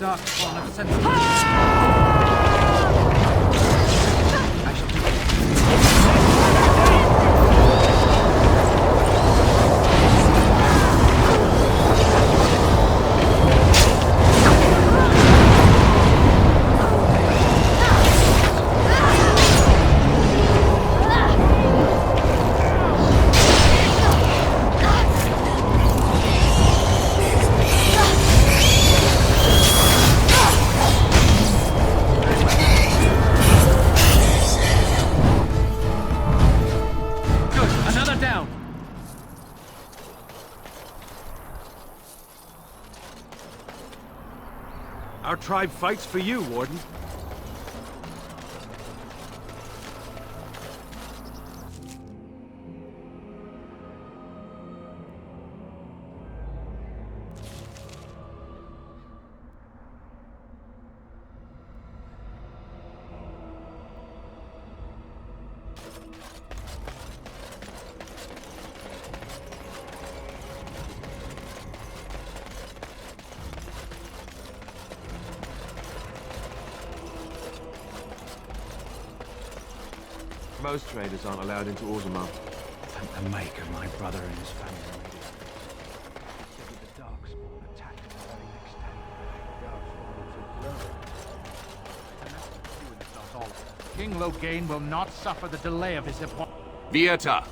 darkspawn of sensitive. Our tribe fights for you, Warden. Most traders aren't allowed into Orzammar. Thank the Maker, my brother and his family are ready. Said with the darkspawn attacked the very next day. King Loghain will not suffer the delay of his appointment. Vieta!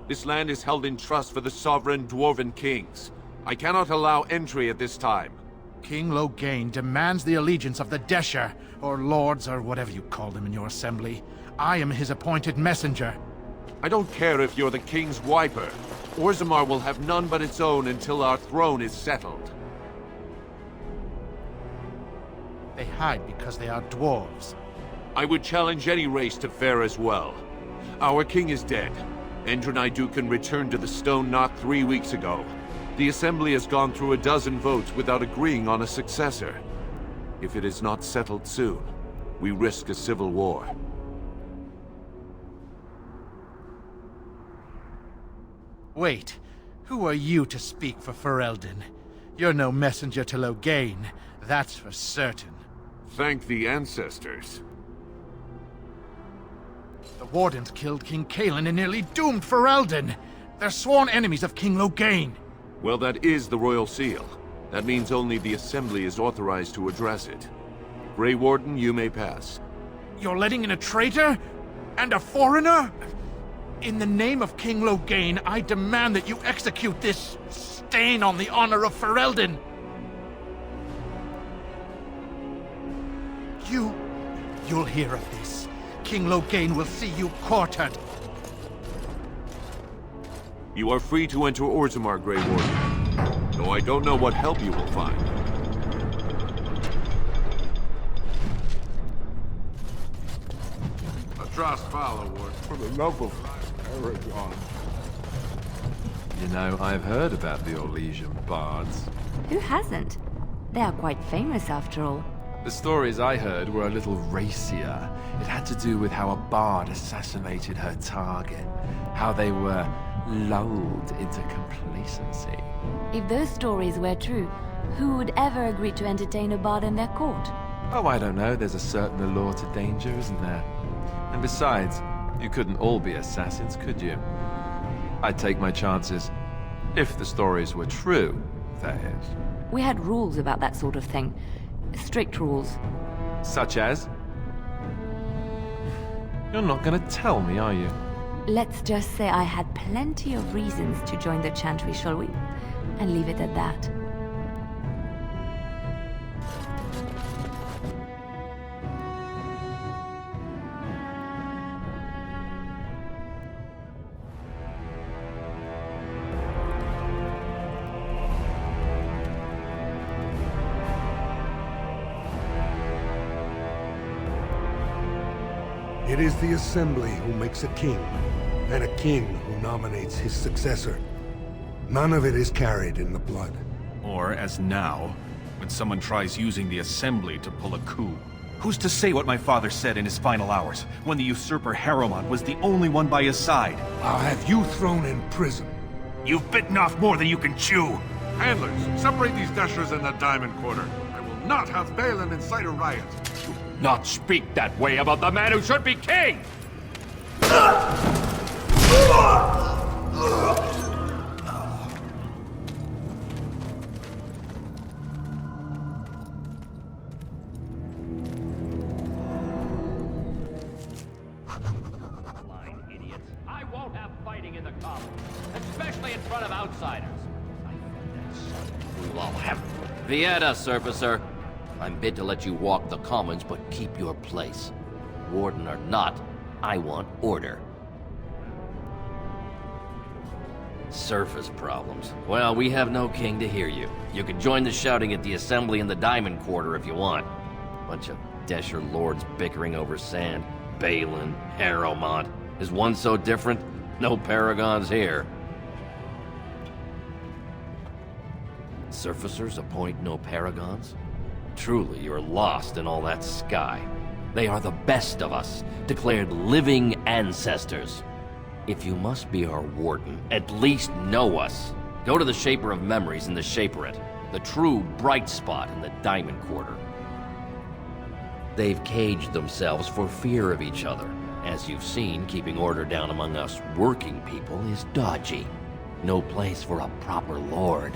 This land is held in trust for the sovereign Dwarven kings. I cannot allow entry at this time. King Loghain demands the allegiance of the Desher, or lords, or whatever you call them in your assembly. I am his appointed messenger. I don't care if you're the king's wiper. Orzammar will have none but its own until our throne is settled. They hide because they are dwarves. I would challenge any race to fare as well. Our king is dead. Endrunai Dukan returned to the Stone Knot 3 weeks ago. The Assembly has gone through a dozen votes without agreeing on a successor. If it is not settled soon, we risk a civil war. Wait, who are you to speak for Ferelden? You're no messenger to Loghain, that's for certain. Thank the ancestors. The Wardens killed King Cousland and nearly doomed Ferelden. They're sworn enemies of King Loghain. Well, that is the Royal Seal. That means only the Assembly is authorized to address it. Grey Warden, you may pass. You're letting in a traitor? And a foreigner? In the name of King Loghain, I demand that you execute this stain on the honor of Ferelden. You'll hear of this. King Loghain will see you quartered. You are free to enter Orzammar, Grey Warden. Though I don't know what help you will find. A trust follow, Warden. For the love of Aragon. You know, I've heard about the Orlesian bards. Who hasn't? They are quite famous after all. The stories I heard were a little racier. It had to do with how a bard assassinated her target. How they were lulled into complacency. If those stories were true, who would ever agree to entertain a bard in their court? Oh, I don't know. There's a certain allure to danger, isn't there? And besides, you couldn't all be assassins, could you? I'd take my chances. If the stories were true, that is. We had rules about that sort of thing. Strict rules. Such as? You're not gonna tell me, are you? Let's just say I had plenty of reasons to join the Chantry, shall we? And leave it at that. It is the Assembly who makes a king, and a king who nominates his successor. None of it is carried in the blood. Or, as now, when someone tries using the Assembly to pull a coup. Who's to say what my father said in his final hours, when the usurper Harrowmont was the only one by his side? I'll have you thrown in prison. You've bitten off more than you can chew! Handlers, separate these dashers in the diamond quarter. I will not have Balin incite a riot. Not speak that way about the man who should be king! Blind idiots. I won't have fighting in the Commons, especially in front of outsiders. We'll all have... Vieta, Surfacer. I'm bid to let you walk the Commons, but keep your place. Warden or not, I want order. Surface problems. Well, we have no king to hear you. You can join the shouting at the assembly in the Diamond Quarter if you want. Bunch of Desher lords bickering over sand. Balin, Harrowmont. Is one so different? No paragons here. Surfacers appoint no paragons? Truly, you're lost in all that sky. They are the best of us, declared living ancestors. If you must be our warden, at least know us. Go to the Shaper of Memories in the Shaperate, the true bright spot in the Diamond Quarter. They've caged themselves for fear of each other. As you've seen, keeping order down among us working people is dodgy. No place for a proper lord.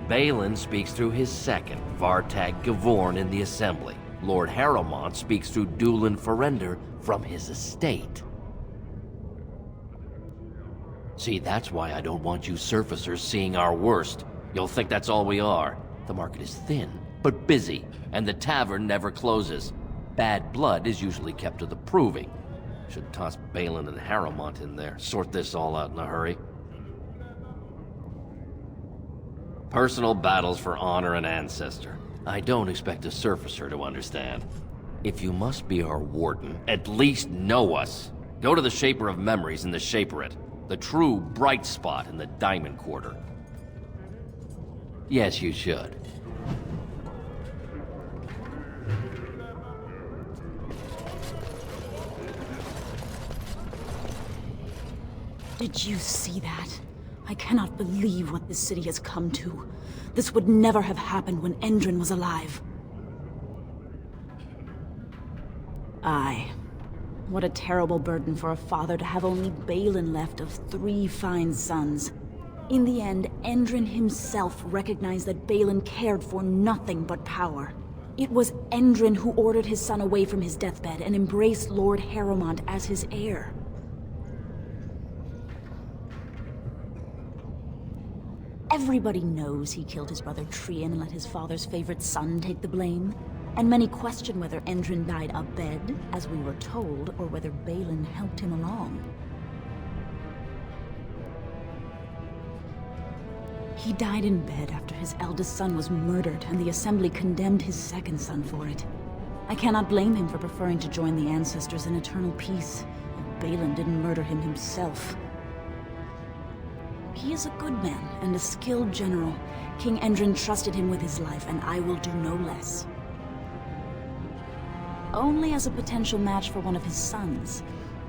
Balin speaks through his second, Vartag Gavorn, in the Assembly. Lord Harrowmont speaks through Dulin Ferender from his estate. See, that's why I don't want you surfacers seeing our worst. You'll think that's all we are. The market is thin, but busy, and the tavern never closes. Bad blood is usually kept to the proving. Should toss Balin and Harrowmont in there, sort this all out in a hurry. Personal battles for honor and ancestor. I don't expect a surfacer to understand. If you must be our warden, at least know us. Go to the Shaper of Memories in the Shaperate, the true bright spot in the Diamond Quarter. Yes, you should. Did you see that? I cannot believe what this city has come to. This would never have happened when Endrin was alive. Aye. What a terrible burden for a father to have only Balin left of 3 fine sons. In the end, Endrin himself recognized that Balin cared for nothing but power. It was Endrin who ordered his son away from his deathbed and embraced Lord Harrowmont as his heir. Everybody knows he killed his brother Trian and let his father's favorite son take the blame. And many question whether Endrin died abed, as we were told, or whether Balin helped him along. He died in bed after his eldest son was murdered, and the Assembly condemned his second son for it. I cannot blame him for preferring to join the ancestors in eternal peace, if Balin didn't murder him himself. He is a good man and a skilled general. King Endrin trusted him with his life, and I will do no less. Only as a potential match for one of his sons.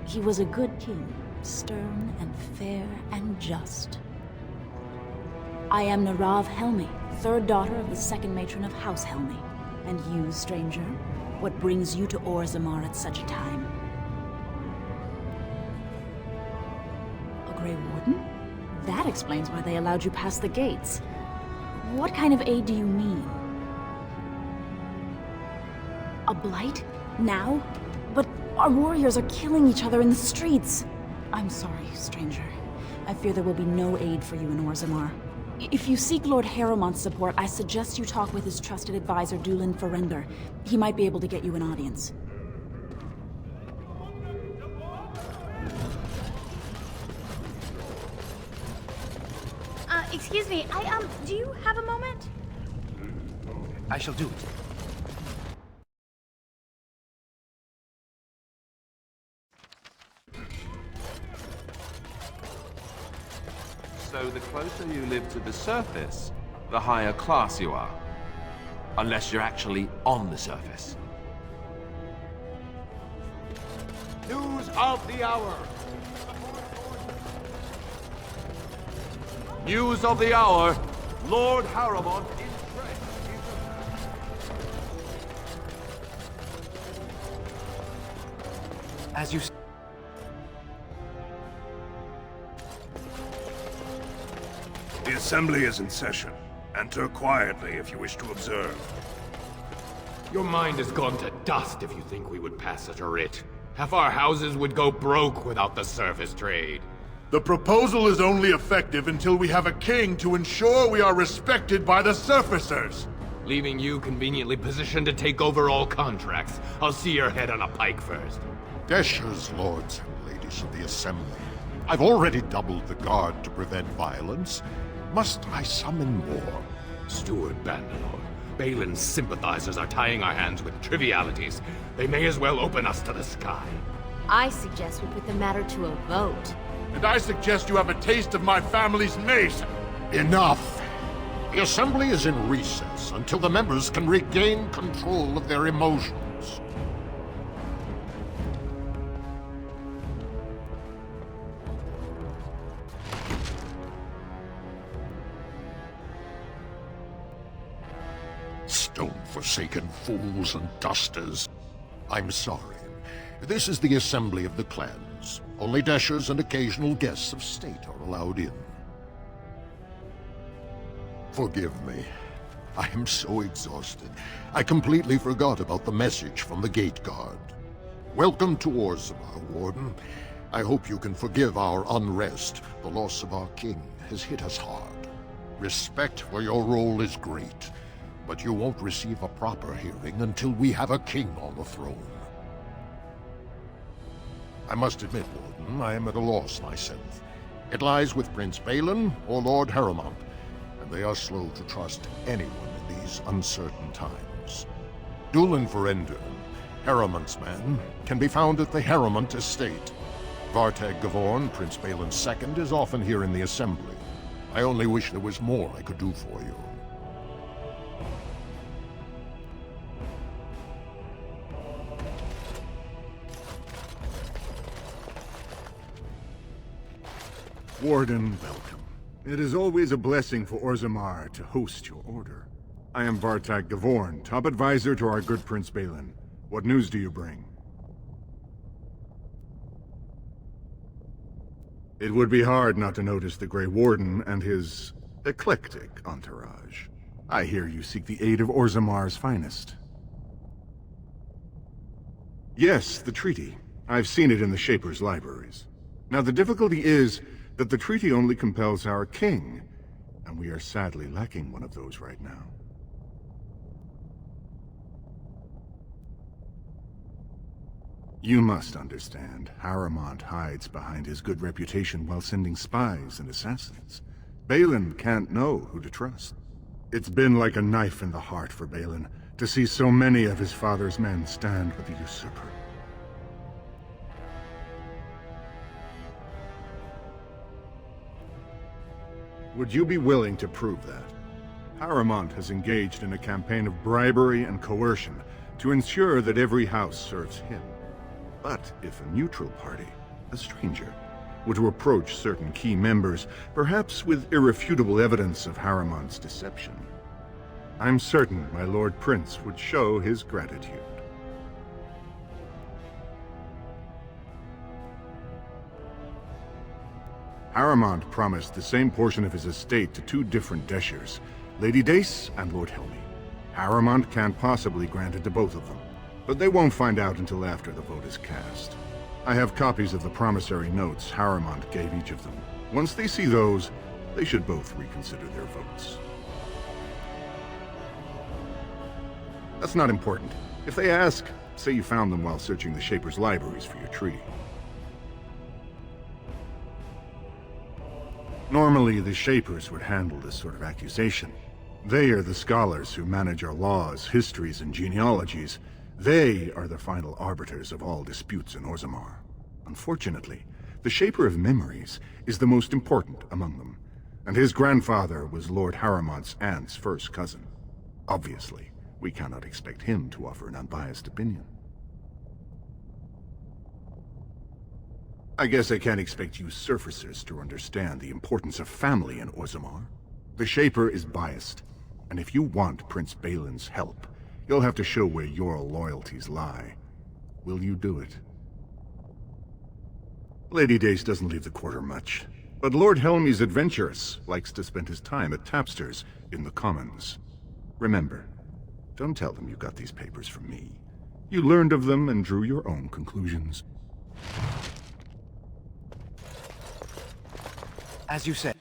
He was a good king, stern and fair and just. I am Narav Helmi, 3rd daughter of the 2nd matron of House Helmi. And you, stranger, what brings you to Orzammar at such a time? A Grey Warden? That explains why they allowed you past the gates. What kind of aid do you mean? A blight? Now? But our warriors are killing each other in the streets. I'm sorry, stranger. I fear there will be no aid for you in Orzammar. If you seek Lord Harrowmont's support, I suggest you talk with his trusted advisor, Dulin Ferender. He might be able to get you an audience. Excuse me, do you have a moment? I shall do it. So the closer you live to the surface, the higher class you are. Unless you're actually on the surface. News of the hour! News of the hour! Lord Harrowmont is As you... The assembly is in session. Enter quietly if you wish to observe. Your mind has gone to dust if you think we would pass such a writ. Half our houses would go broke without the service trade. The proposal is only effective until we have a king to ensure we are respected by the surfacers. Leaving you conveniently positioned to take over all contracts. I'll see your head on a pike first. Deshers, lords and ladies of the assembly. I've already doubled the guard to prevent violence. Must I summon more? Steward Bandalore, Balin's sympathizers are tying our hands with trivialities. They may as well open us to the sky. I suggest we put the matter to a vote. And I suggest you have a taste of my family's mace. Enough! The assembly is in recess until the members can regain control of their emotions. Stone-forsaken fools and dusters. I'm sorry. This is the assembly of the clans. Only Deshers and occasional guests of state are allowed in. Forgive me. I am so exhausted. I completely forgot about the message from the gate guard. Welcome to Orzammar, Warden. I hope you can forgive our unrest. The loss of our king has hit us hard. Respect for your role is great, but you won't receive a proper hearing until we have a king on the throne. I must admit, Warden, I am at a loss myself. It lies with Prince Balin or Lord Harrowmont, and they are slow to trust anyone in these uncertain times. Dulin Ferender, Harrowmont's man, can be found at the Harrowmont estate. Vartag Gavorn, Prince Balin's second, is often here in the assembly. I only wish there was more I could do for you. Warden, welcome. It is always a blessing for Orzammar to host your order. I am Vartag Gavorn, top advisor to our good Prince Balin. What news do you bring? It would be hard not to notice the Grey Warden and his eclectic entourage. I hear you seek the aid of Orzammar's finest. Yes, the treaty. I've seen it in the Shaper's libraries. Now the difficulty is that the treaty only compels our king, and we are sadly lacking one of those right now. You must understand, Harrowmont hides behind his good reputation while sending spies and assassins. Balin can't know who to trust. It's been like a knife in the heart for Balin to see so many of his father's men stand with the usurper. Would you be willing to prove that? Harrowmont has engaged in a campaign of bribery and coercion to ensure that every house serves him. But if a neutral party, a stranger, were to approach certain key members, perhaps with irrefutable evidence of Harrowmont's deception, I'm certain my Lord Prince would show his gratitude. Harrowmont promised the same portion of his estate to two different Deshers, Lady Dace and Lord Helmy. Harrowmont can't possibly grant it to both of them, but they won't find out until after the vote is cast. I have copies of the promissory notes Harrowmont gave each of them. Once they see those, they should both reconsider their votes. That's not important. If they ask, say you found them while searching the Shaper's libraries for your treaty. Normally, the Shapers would handle this sort of accusation. They are the scholars who manage our laws, histories, and genealogies. They are the final arbiters of all disputes in Orzammar. Unfortunately, the Shaper of Memories is the most important among them, and his grandfather was Lord Harrowmont's aunt's first cousin. Obviously, we cannot expect him to offer an unbiased opinion. I guess I can't expect you surfacers to understand the importance of family in Orzammar. The Shaper is biased, and if you want Prince Balin's help, you'll have to show where your loyalties lie. Will you do it? Lady Dace doesn't leave the quarter much, but Lord Helmy's adventurous, likes to spend his time at tapsters in the Commons. Remember, don't tell them you got these papers from me. You learned of them and drew your own conclusions. As you said.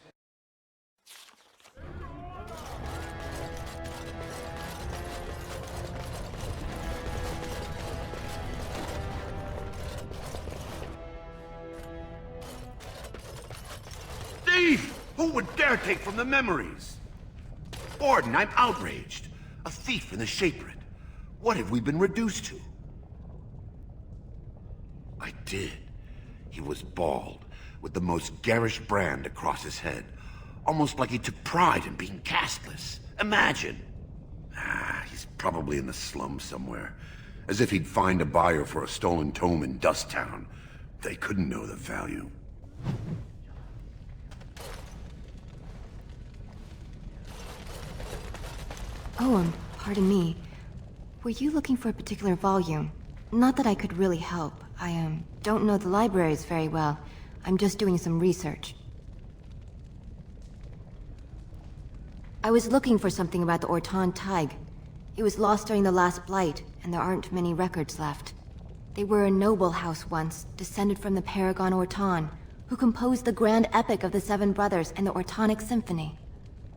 Thief! Who would dare take from the memories? Warden, I'm outraged. A thief in the Shapered. What have we been reduced to? I did. He was bald, with the most garish brand across his head. Almost like he took pride in being castless. Imagine! He's probably in the slums somewhere. As if he'd find a buyer for a stolen tome in Dust Town. They couldn't know the value. Oh, pardon me. Were you looking for a particular volume? Not that I could really help. I, don't know the libraries very well. I'm just doing some research. I was looking for something about the Orton Tig. It was lost during the last Blight, and there aren't many records left. They were a noble house once, descended from the Paragon Orton, who composed the grand epic of the Seven Brothers and the Ortonic Symphony.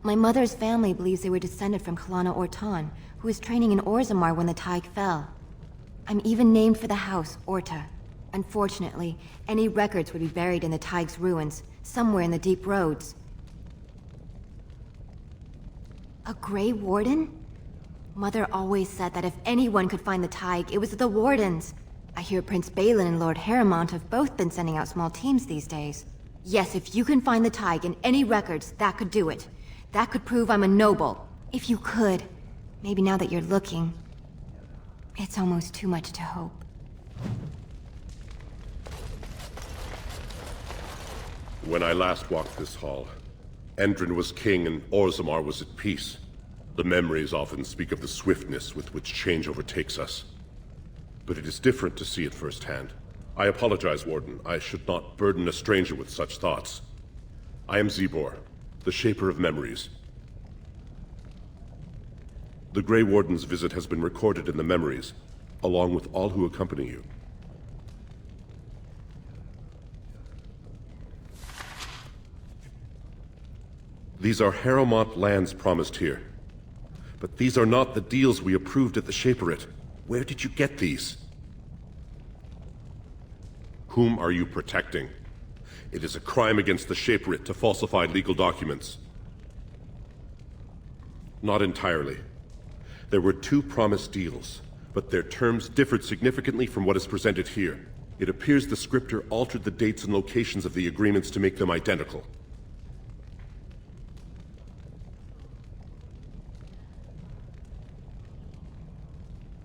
My mother's family believes they were descended from Kalana Orton, who was training in Orzammar when the Tig fell. I'm even named for the house, Orta. Unfortunately, any records would be buried in the Tig's ruins, somewhere in the deep roads. A Grey Warden? Mother always said that if anyone could find the Tig, it was the Wardens. I hear Prince Balin and Lord Harrowmont have both been sending out small teams these days. Yes, if you can find the Tig in any records, that could do it. That could prove I'm a noble. If you could. Maybe now that you're looking. It's almost too much to hope. When I last walked this hall, Endrin was king and Orzammar was at peace. The memories often speak of the swiftness with which change overtakes us. But it is different to see it firsthand. I apologize, Warden. I should not burden a stranger with such thoughts. I am Zebor, the Shaper of Memories. The Grey Warden's visit has been recorded in the memories, along with all who accompany you. These are Harrowmont lands promised here. But these are not the deals we approved at the Shaperate. Where did you get these? Whom are you protecting? It is a crime against the Shaperate to falsify legal documents. Not entirely. There were 2 promised deals, but their terms differed significantly from what is presented here. It appears the scripter altered the dates and locations of the agreements to make them identical.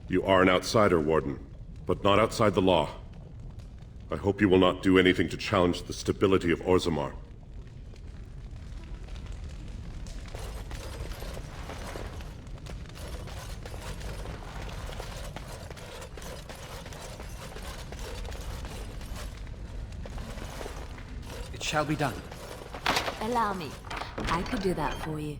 You are an outsider, Warden, but not outside the law. I hope you will not do anything to challenge the stability of Orzammar. It shall be done. Allow me. I could do that for you.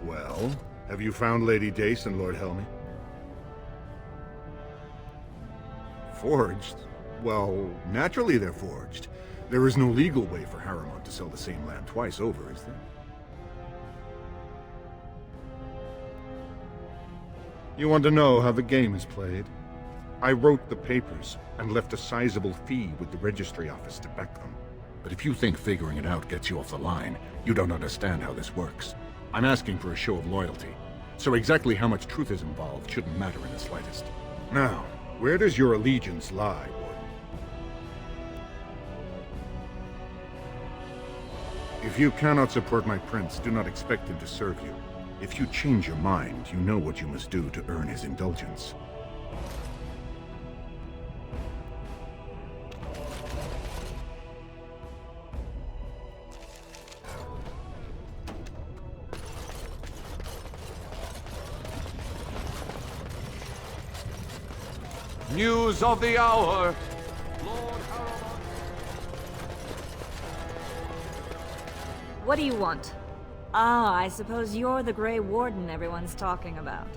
Well, have you found Lady Dace and Lord Helmy? Forged? Well, naturally they're forged. There is no legal way for Harrowmont to sell the same land twice over, is there? You want to know how the game is played? I wrote the papers and left a sizable fee with the registry office to back them. But if you think figuring it out gets you off the line, you don't understand how this works. I'm asking for a show of loyalty. So exactly how much truth is involved shouldn't matter in the slightest. Now, where does your allegiance lie, Warden? If you cannot support my prince, do not expect him to serve you. If you change your mind, you know what you must do to earn his indulgence. News of the hour! What do you want? Ah, I suppose you're the Grey Warden everyone's talking about.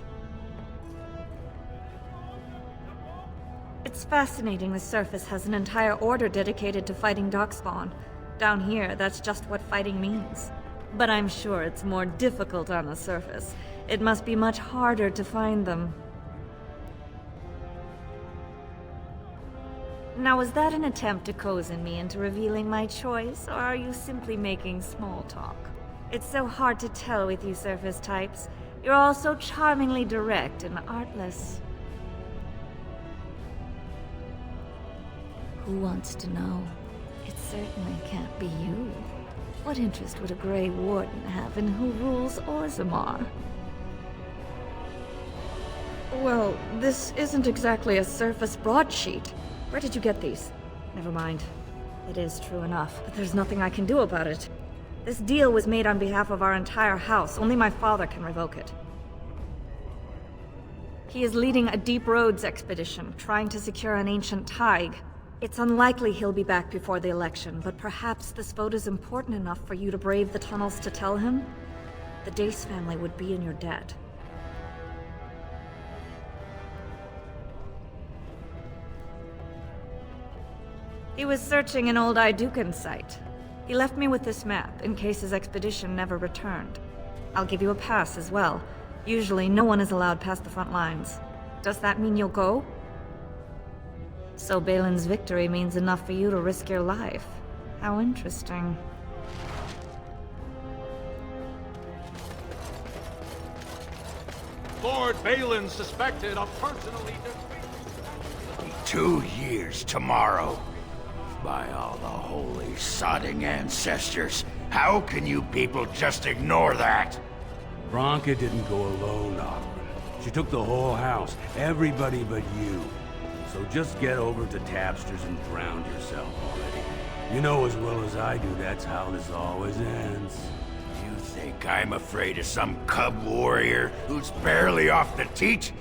It's fascinating the surface has an entire order dedicated to fighting darkspawn. Down here, that's just what fighting means. But I'm sure it's more difficult on the surface. It must be much harder to find them. Now, was that an attempt to cozen me into revealing my choice, or are you simply making small talk? It's so hard to tell with you surface types. You're all so charmingly direct and artless. Who wants to know? It certainly can't be you. What interest would a Grey Warden have in who rules Orzammar? Well, this isn't exactly a surface broadsheet. Where did you get these? Never mind. It is true enough, but there's nothing I can do about it. This deal was made on behalf of our entire house. Only my father can revoke it. He is leading a Deep Roads expedition, trying to secure an ancient Tig. It's unlikely he'll be back before the election, but perhaps this vote is important enough for you to brave the tunnels to tell him? The Dace family would be in your debt. He was searching an old Idukan site. He left me with this map, in case his expedition never returned. I'll give you a pass as well. Usually, no one is allowed past the front lines. Does that mean you'll go? So Balin's victory means enough for you to risk your life. How interesting. Lord Balin suspected of personally... 2 years tomorrow. By all the holy sodding ancestors, how can you people just ignore that? Bronca didn't go alone, Ogren. She took the whole house, everybody but you. So just get over to Tapster's and drown yourself already. You know as well as I do that's how this always ends. You think I'm afraid of some cub warrior who's barely off the teat?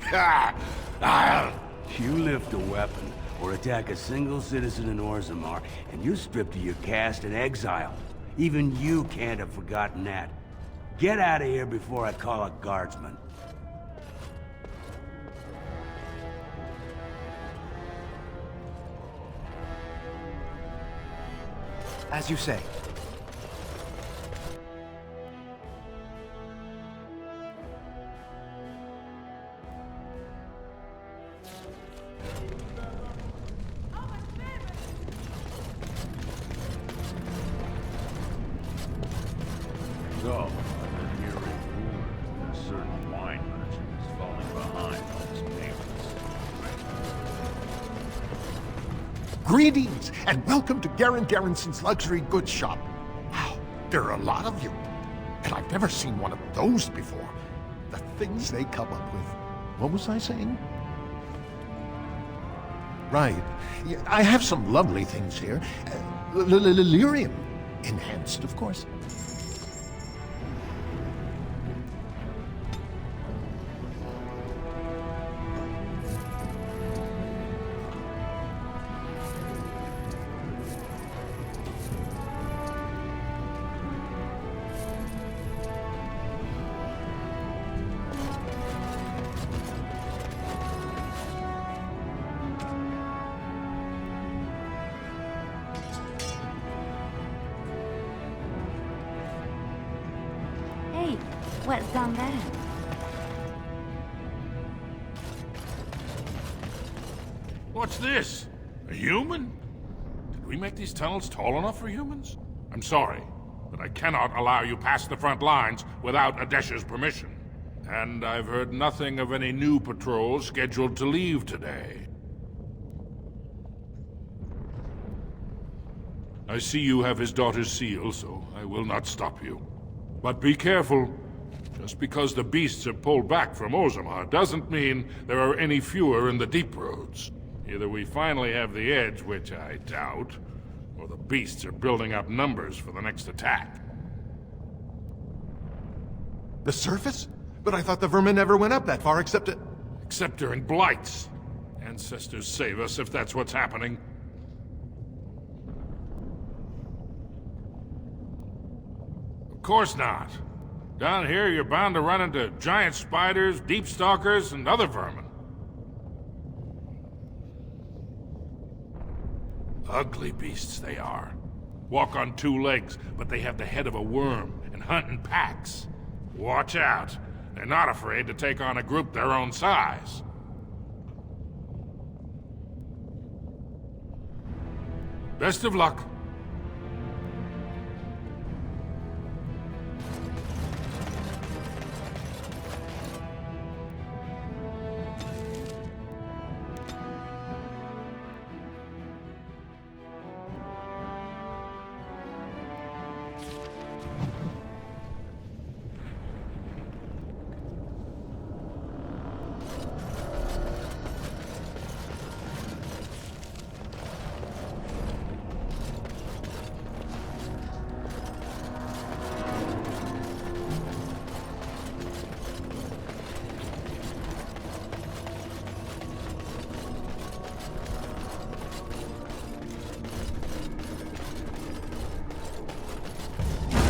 I'll... You lift a weapon or attack a single citizen in Orzammar, and you're stripped of your caste and exiled. Even you can't have forgotten that. Get out of here before I call a guardsman. As you say. So, I've been hearing rumors that a certain wine merchant is falling behind on his payments. Greetings, and welcome to Garen Garrison's luxury goods shop. Wow, there are a lot of you. And I've never seen one of those before. The things they come up with. What was I saying? Right. Yeah, I have some lovely things here. Lyrium. Enhanced, of course. What's down there? What's this? A human? Did we make these tunnels tall enough for humans? I'm sorry. but I cannot allow you past the front lines without Adesh's permission. And I've heard nothing of any new patrols scheduled to leave today. I see you have his daughter's seal, so I will not stop you. But be careful. Just because the beasts are pulled back from Orzammar doesn't mean there are any fewer in the deep roads. Either we finally have the edge, which I doubt, or the beasts are building up numbers for the next attack. The surface? But I thought the vermin never went up that far except during blights. Ancestors save us if that's what's happening. Of course not. Down here, you're bound to run into giant spiders, deep stalkers, and other vermin. Ugly beasts they are. Walk on two legs, but they have the head of a worm and hunt in packs. Watch out. They're not afraid to take on a group their own size. Best of luck.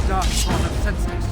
Dark sort of senseless.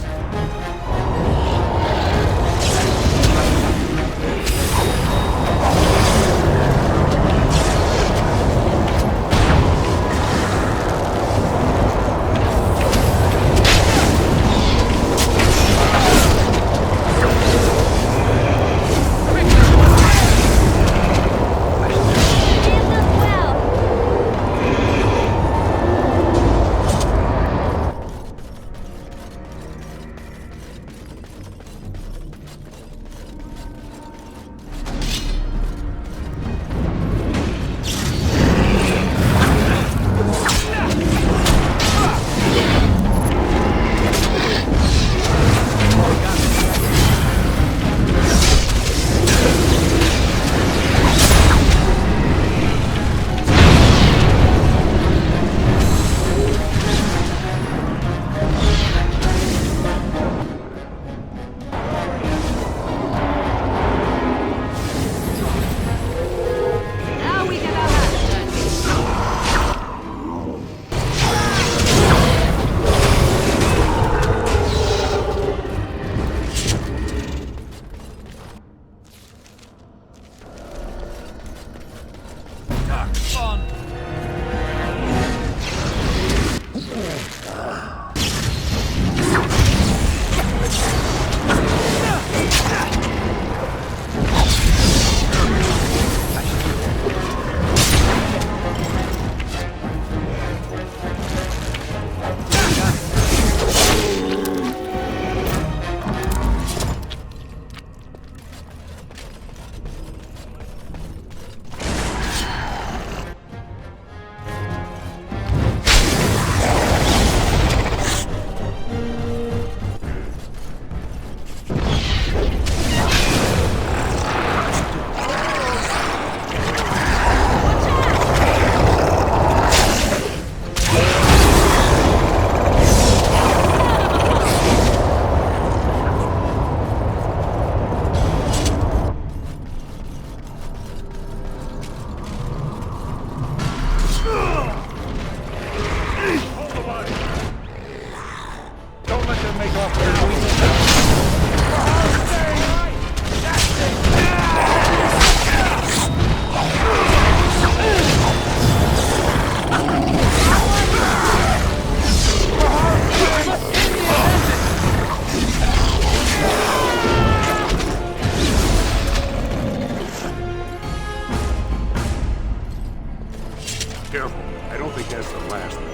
Careful. I don't think that's the last one.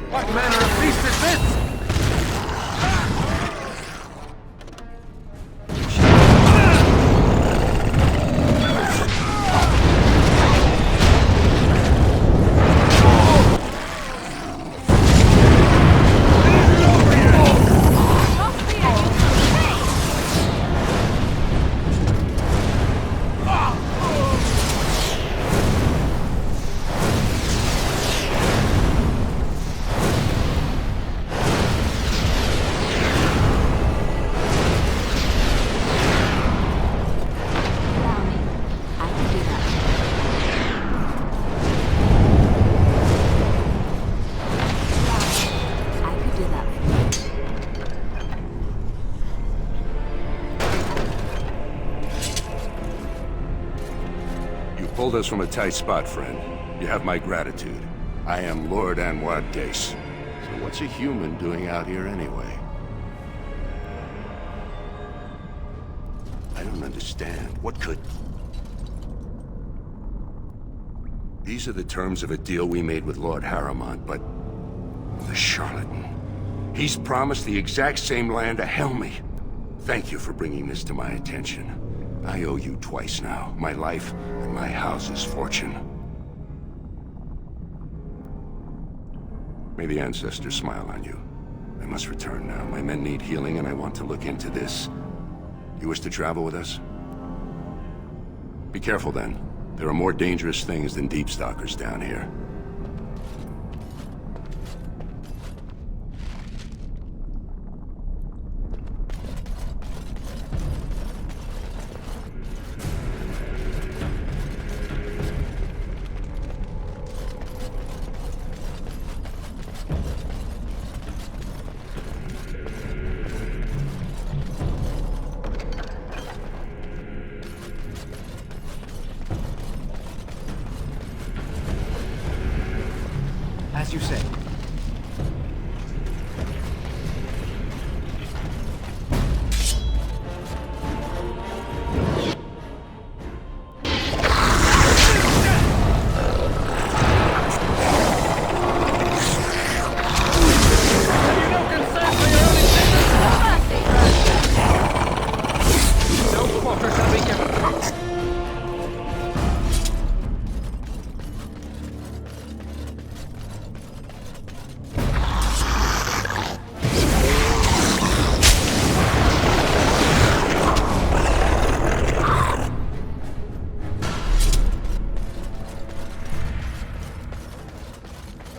What manner of beast is this? pulled us from a tight spot, friend. You have my gratitude. I am Lord Anwar Dace. So what's a human doing out here anyway? I don't understand. What could... These are the terms of a deal we made with Lord Harrowmont, but... the charlatan. He's promised the exact same land to Helmy. Thank you for bringing this to my attention. I owe you twice now. My life and my house's fortune. May the ancestors smile on you. I must return now. My men need healing and I want to look into this. You wish to travel with us? Be careful then. There are more dangerous things than deep stalkers down here. As you say.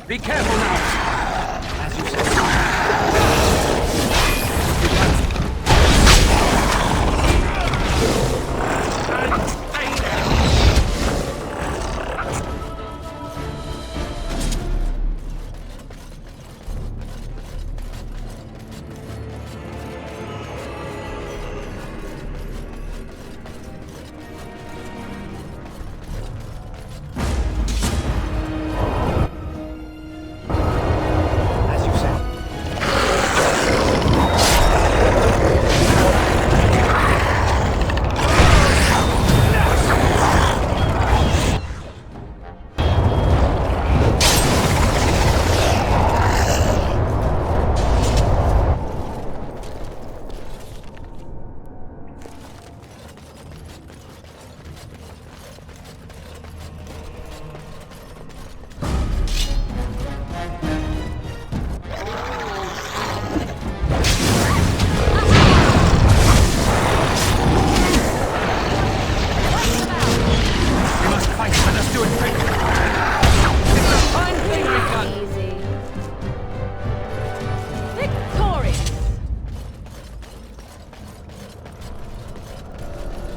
Be careful now! As you say.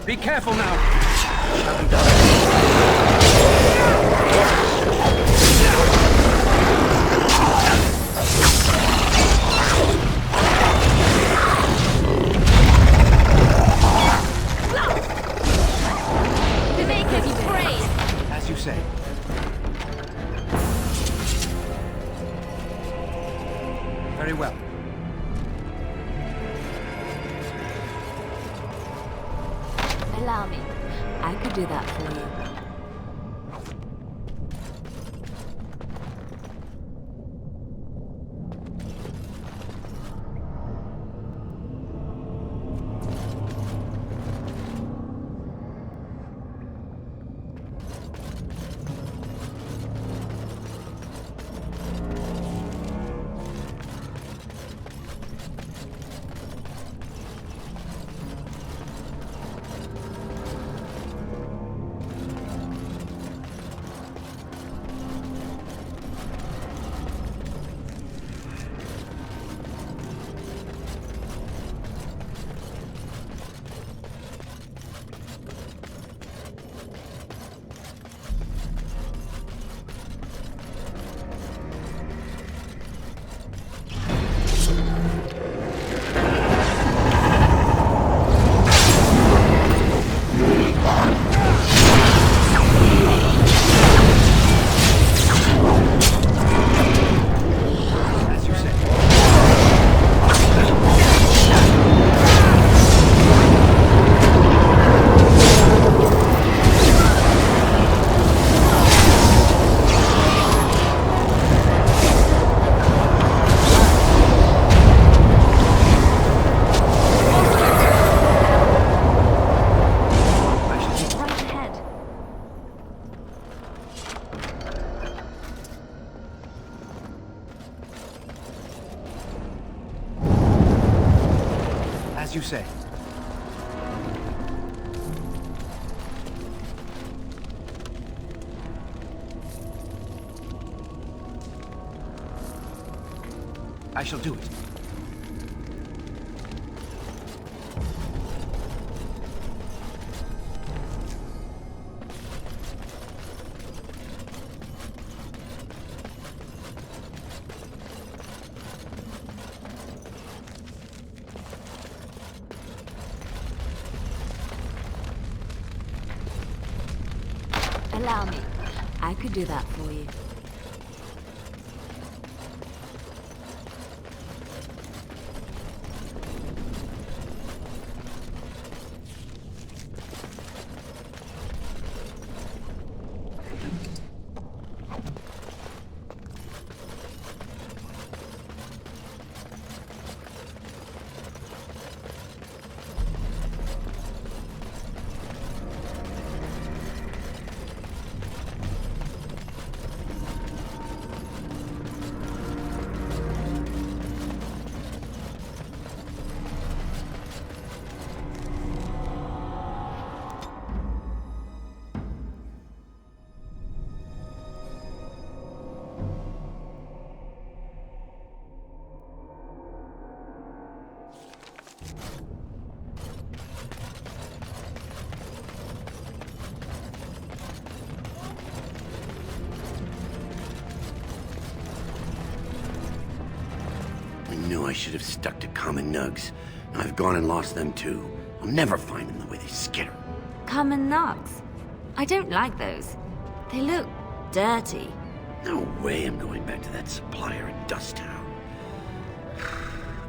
Be careful now! As you say. Very well. Allow me. I could do that for you. As you say. I shall do it. Allow me. I could do that for you. I should have stuck to common nugs. I've gone and lost them too. I'll never find them the way they skitter. Common nugs? I don't like those. They look dirty. No way I'm going back to that supplier in Dust Town.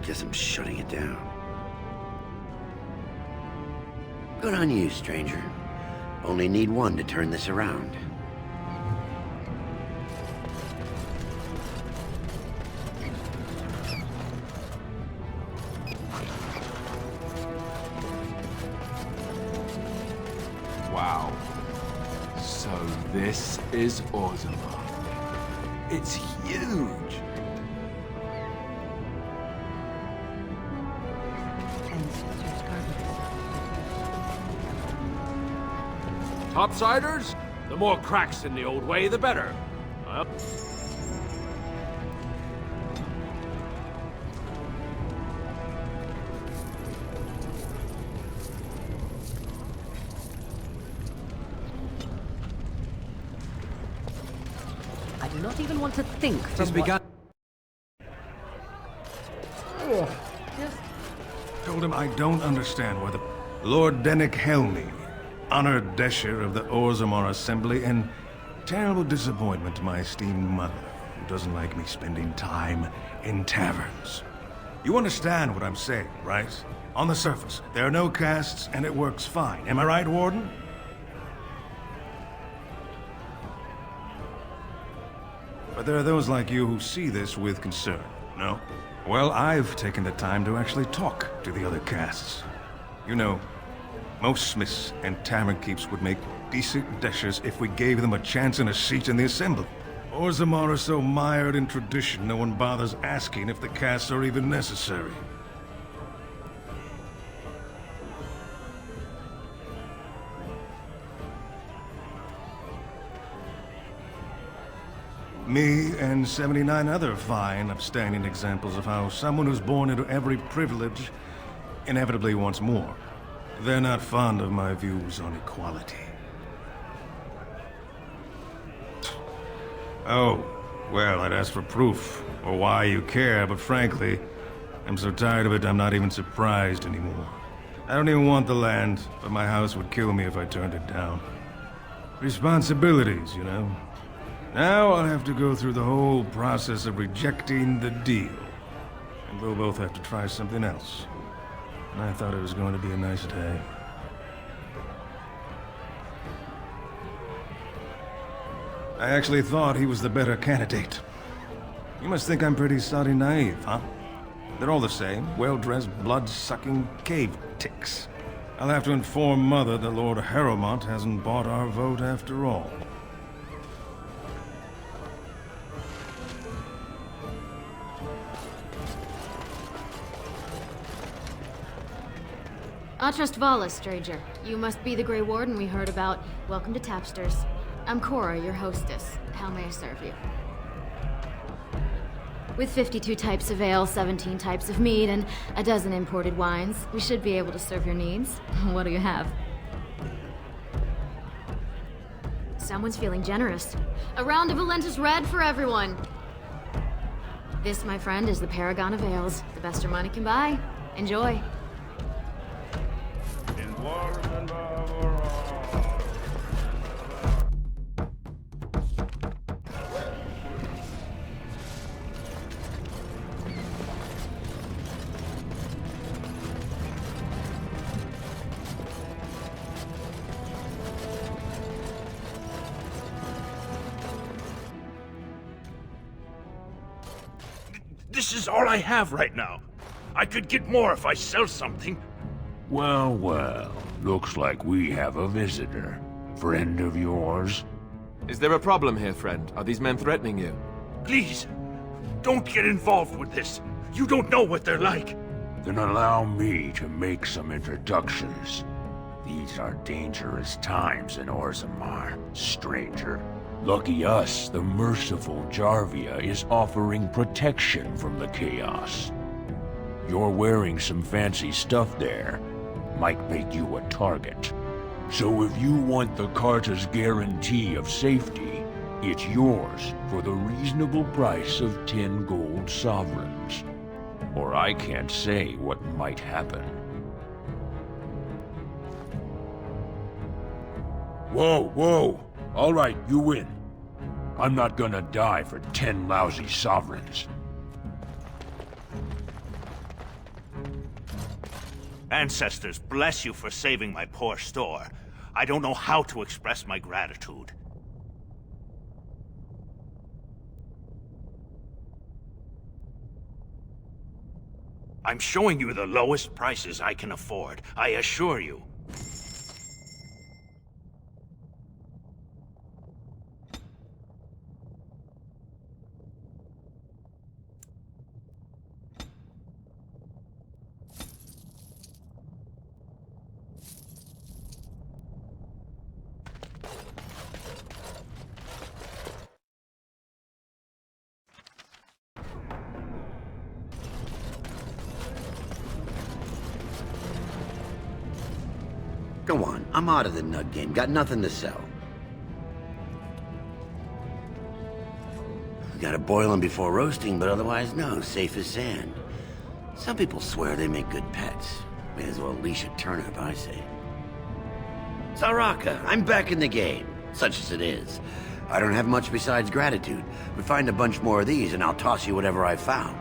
Guess I'm shutting it down. Good on you, stranger. Only need one to turn this around. Wow. So this is Orzammar. It's huge! Topsiders? The more cracks in the old way, the better. Well... I do not even want to think from Just begun. Told him I don't understand why the Lord Dennick Helmy, honored Desher of the Orzammar Assembly, and terrible disappointment to my esteemed mother, who doesn't like me spending time in taverns. You understand what I'm saying, right? On the surface, there are no castes, and it works fine. Am I right, Warden? But there are those like you who see this with concern, no? Well, I've taken the time to actually talk to the other castes. You know, most smiths and tavern keeps would make decent deshers if we gave them a chance and a seat in the assembly. Orzammar is so mired in tradition, no one bothers asking if the castes are even necessary. Me and 79 other fine, upstanding examples of how someone who's born into every privilege inevitably wants more. They're not fond of my views on equality. Oh, well, I'd ask for proof, or why you care, but frankly, I'm so tired of it I'm not even surprised anymore. I don't even want the land, but my house would kill me if I turned it down. Responsibilities, you know? Now I'll have to go through the whole process of rejecting the deal. And we'll both have to try something else. And I thought it was going to be a nice day. I actually thought he was the better candidate. You must think I'm pretty soddy naive, huh? They're all the same, well-dressed, blood-sucking cave ticks. I'll have to inform Mother that Lord Harrowmont hasn't bought our vote after all. Atrust Vala, stranger. You must be the Grey Warden we heard about. Welcome to Tapsters. I'm Cora, your hostess. How may I serve you? With 52 types of ale, 17 types of mead, and a dozen imported wines, we should be able to serve your needs. What do you have? Someone's feeling generous. A round of Valentis Red for everyone. This, my friend, is the Paragon of Ales. The best your money can buy. Enjoy. This is all I have right now. I could get more if I sell something. Well, well. Looks like we have a visitor. Friend of yours? Is there a problem here, friend? Are these men threatening you? Please, don't get involved with this. You don't know what they're like. Then allow me to make some introductions. These are dangerous times in Orzammar, stranger. Lucky us, the merciful Jarvia is offering protection from the chaos. You're wearing some fancy stuff there. Might make you a target. So if you want the Carta's guarantee of safety, it's yours for the reasonable price of 10 gold sovereigns. Or I can't say what might happen. Whoa, whoa! All right, you win. I'm not gonna die for 10 lousy sovereigns. Ancestors, bless you for saving my poor store. I don't know how to express my gratitude. I'm showing you the lowest prices I can afford, I assure you. Go on, I'm out of the nug game. Got nothing to sell. Gotta boil them before roasting, but otherwise no, safe as sand. Some people swear they make good pets. May as well leash a turnip, I say. Saraka, I'm back in the game, such as it is. I don't have much besides gratitude, but find a bunch more of these and I'll toss you whatever I found.